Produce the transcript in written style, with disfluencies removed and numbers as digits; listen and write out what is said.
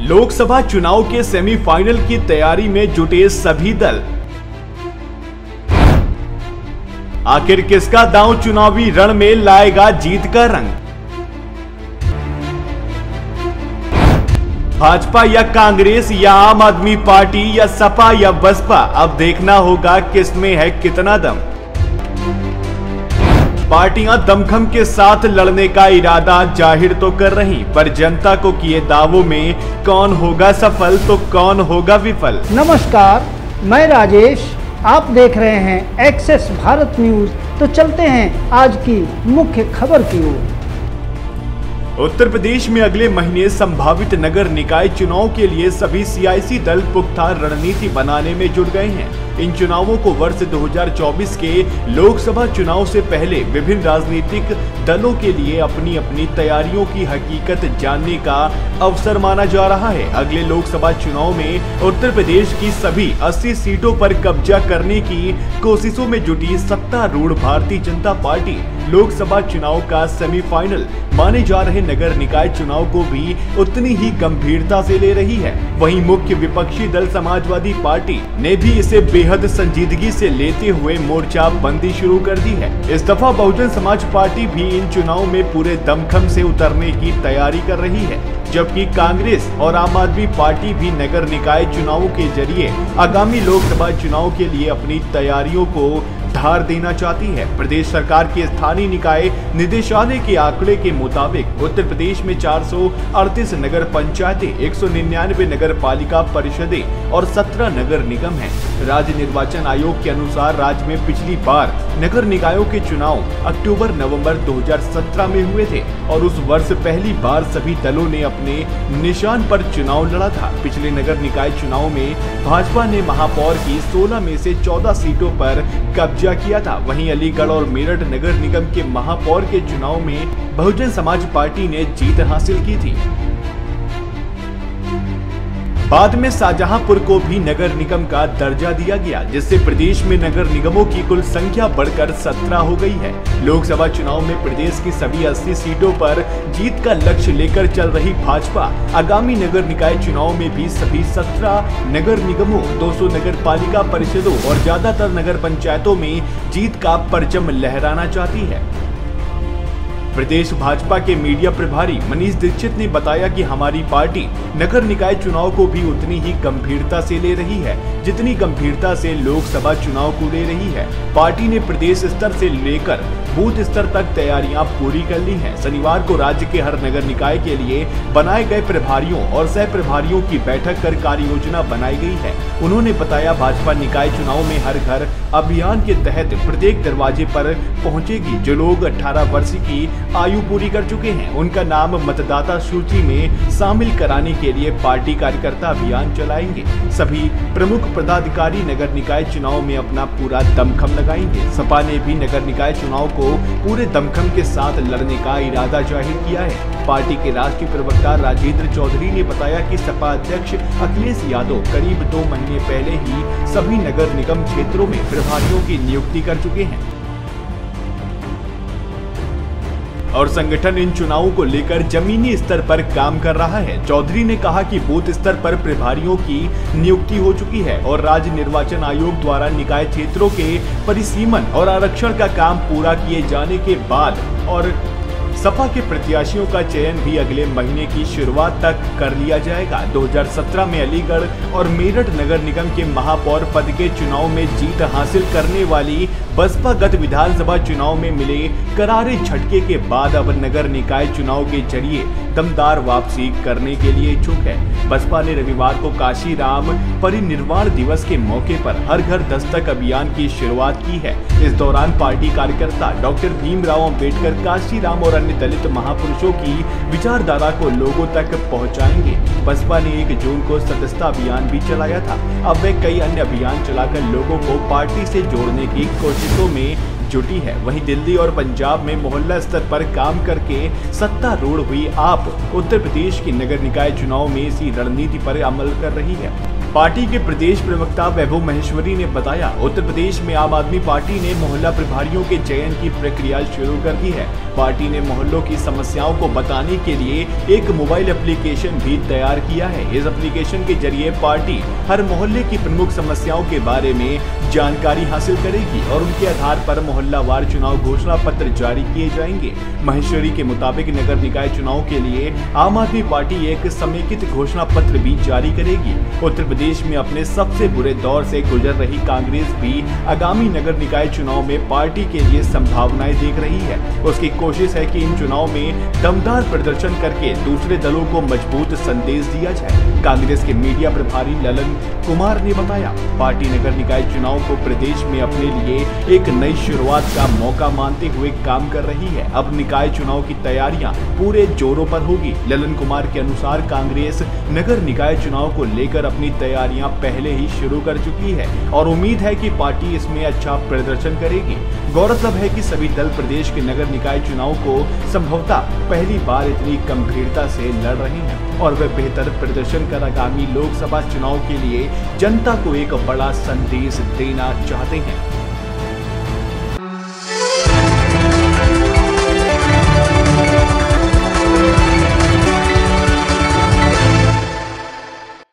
लोकसभा चुनाव के सेमीफाइनल की तैयारी में जुटे सभी दल। आखिर किसका दांव चुनावी रण में लाएगा जीत का रंग? भाजपा या कांग्रेस या आम आदमी पार्टी या सपा या बसपा, अब देखना होगा किसमें है कितना दम। पार्टियां दमखम के साथ लड़ने का इरादा जाहिर तो कर रही, पर जनता को किए दावों में कौन होगा सफल तो कौन होगा विफल। नमस्कार, मैं राजेश, आप देख रहे हैं एक्सेस भारत न्यूज। तो चलते हैं आज की मुख्य खबर की ओर। उत्तर प्रदेश में अगले महीने संभावित नगर निकाय चुनाव के लिए सभी सियासी दल पुख्ता रणनीति बनाने में जुट गए हैं। इन चुनावों को वर्ष 2024 के लोकसभा चुनाव से पहले विभिन्न राजनीतिक दलों के लिए अपनी अपनी तैयारियों की हकीकत जानने का अवसर माना जा रहा है। अगले लोकसभा चुनाव में उत्तर प्रदेश की सभी 80 सीटों पर कब्जा करने की कोशिशों में जुटी सत्तारूढ़ भारतीय जनता पार्टी लोकसभा चुनाव का सेमीफाइनल माने जा रहे नगर निकाय चुनाव को भी उतनी ही गंभीरता से ले रही है। वहीं मुख्य विपक्षी दल समाजवादी पार्टी ने भी इसे बेहद संजीदगी से लेते हुए मोर्चा बंदी शुरू कर दी है। इस दफा बहुजन समाज पार्टी भी इन चुनाव में पूरे दमखम से उतरने की तैयारी कर रही है, जबकि कांग्रेस और आम आदमी पार्टी भी नगर निकाय चुनावों के जरिए आगामी लोकसभा चुनाव के लिए अपनी तैयारियों को धार देना चाहती है। प्रदेश सरकार के स्थानीय निकाय निदेशालय के आंकड़े के मुताबिक उत्तर प्रदेश में 438 नगर पंचायतें, 199 नगर पालिका परिषदें और 17 नगर निगम हैं। राज्य निर्वाचन आयोग के अनुसार राज्य में पिछली बार नगर निकायों के चुनाव अक्टूबर-नवंबर 2017 में हुए थे और उस वर्ष पहली बार सभी दलों ने अपने निशान पर चुनाव लड़ा था। पिछले नगर निकाय चुनाव में भाजपा ने महापौर की 16 में से 14 सीटों पर कब्जा किया था। वहीं अलीगढ़ और मेरठ नगर निगम के महापौर के चुनाव में बहुजन समाज पार्टी ने जीत हासिल की थी। बाद में शाहजहांपुर को भी नगर निगम का दर्जा दिया गया, जिससे प्रदेश में नगर निगमों की कुल संख्या बढ़कर 17 हो गई है। लोकसभा चुनाव में प्रदेश की सभी 80 सीटों पर जीत का लक्ष्य लेकर चल रही भाजपा आगामी नगर निकाय चुनाव में भी सभी 17 नगर निगमों, 200 नगर पालिका परिषदों और ज्यादातर नगर पंचायतों में जीत का परचम लहराना चाहती है। प्रदेश भाजपा के मीडिया प्रभारी मनीष दीक्षित ने बताया कि हमारी पार्टी नगर निकाय चुनाव को भी उतनी ही गंभीरता से ले रही है जितनी गंभीरता से लोकसभा चुनाव को ले रही है। पार्टी ने प्रदेश स्तर से लेकर बूथ स्तर तक तैयारियां पूरी कर ली हैं। शनिवार को राज्य के हर नगर निकाय के लिए बनाए गए प्रभारियों और सह प्रभारियों की बैठक कर कार्य योजना बनाई गई है। उन्होंने बताया, भाजपा निकाय चुनाव में हर घर अभियान के तहत प्रत्येक दरवाजे पर पहुंचेगी। जो लोग 18 वर्ष की आयु पूरी कर चुके हैं, उनका नाम मतदाता सूची में शामिल कराने के लिए पार्टी कार्यकर्ता अभियान चलाएंगे। सभी प्रमुख पदाधिकारी नगर निकाय चुनाव में अपना पूरा दमखम लगाएंगे। सपा ने भी नगर निकाय चुनाव को पूरे दमखम के साथ लड़ने का इरादा जाहिर किया है। पार्टी के राष्ट्रीय प्रवक्ता राजेंद्र चौधरी ने बताया कि सपा अध्यक्ष अखिलेश यादव करीब 2 महीने पहले ही सभी नगर निगम क्षेत्रों में प्रभारियों की नियुक्ति कर चुके हैं और संगठन इन चुनावों को लेकर जमीनी स्तर पर काम कर रहा है। चौधरी ने कहा कि बूथ स्तर पर प्रभारियों की नियुक्ति हो चुकी है और राज्य निर्वाचन आयोग द्वारा निकाय क्षेत्रों के परिसीमन और आरक्षण का काम पूरा किए जाने के बाद और सपा के प्रत्याशियों का चयन भी अगले महीने की शुरुआत तक कर लिया जाएगा। 2017 में अलीगढ़ और मेरठ नगर निगम के महापौर पद के चुनाव में जीत हासिल करने वाली बसपा गत विधानसभा चुनाव में मिले करारे झटके के बाद अब नगर निकाय चुनाव के जरिए दमदार वापसी करने के लिए इच्छुक है। बसपा ने रविवार को काशीराम परिनिर्वाण दिवस के मौके पर हर घर दस्तक अभियान की शुरुआत की है। इस दौरान पार्टी कार्यकर्ता डॉक्टर भीमराव अंबेडकर, काशीराम और अन्य दलित महापुरुषों की विचारधारा को लोगों तक पहुंचाएंगे। बसपा ने 1 जून को सदस्यता अभियान भी चलाया था। अब वे कई अन्य अभियान चलाकर लोगों को पार्टी से जोड़ने की कोशिशों में जुटी है। वहीं दिल्ली और पंजाब में मोहल्ला स्तर पर काम करके सत्तारूढ़ हुई आप उत्तर प्रदेश की नगर निकाय चुनाव में इसी रणनीति पर अमल कर रही है। पार्टी के प्रदेश प्रवक्ता वैभव महेश्वरी ने बताया, उत्तर प्रदेश में आम आदमी पार्टी ने मोहल्ला प्रभारियों के चयन की प्रक्रिया शुरू कर दी है। पार्टी ने मोहल्लों की समस्याओं को बताने के लिए एक मोबाइल एप्लीकेशन भी तैयार किया है। इस एप्लीकेशन के जरिए पार्टी हर मोहल्ले की प्रमुख समस्याओं के बारे में जानकारी हासिल करेगी और उनके आधार पर मोहल्लावार चुनाव घोषणा पत्र जारी किए जाएंगे। महेश्वरी के मुताबिक नगर निकाय चुनाव के लिए आम आदमी पार्टी एक समेकित घोषणा पत्र भी जारी करेगी। उत्तर प्रदेश में अपने सबसे बुरे दौर से गुजर रही कांग्रेस भी आगामी नगर निकाय चुनाव में पार्टी के लिए संभावनाएं देख रही है। उसकी कोशिश है कि इन चुनाव में दमदार प्रदर्शन करके दूसरे दलों को मजबूत संदेश दिया जाए। कांग्रेस के मीडिया प्रभारी ललन कुमार ने बताया, पार्टी नगर निकाय चुनाव को प्रदेश में अपने लिए एक नई शुरुआत का मौका मानते हुए काम कर रही है। अब निकाय चुनाव की तैयारियां पूरे जोरों पर होगी। ललन कुमार के अनुसार कांग्रेस नगर निकाय चुनाव को लेकर अपनी तैयारियां पहले ही शुरू कर चुकी है और उम्मीद है कि पार्टी इसमें अच्छा प्रदर्शन करेगी। गौरतलब है कि सभी दल प्रदेश के नगर निकाय चुनाव को संभवतः पहली बार इतनी गंभीरता से लड़ रहे हैं और वे बेहतर प्रदर्शन कर आगामी लोकसभा चुनाव के लिए जनता को एक बड़ा संदेश देना चाहते हैं।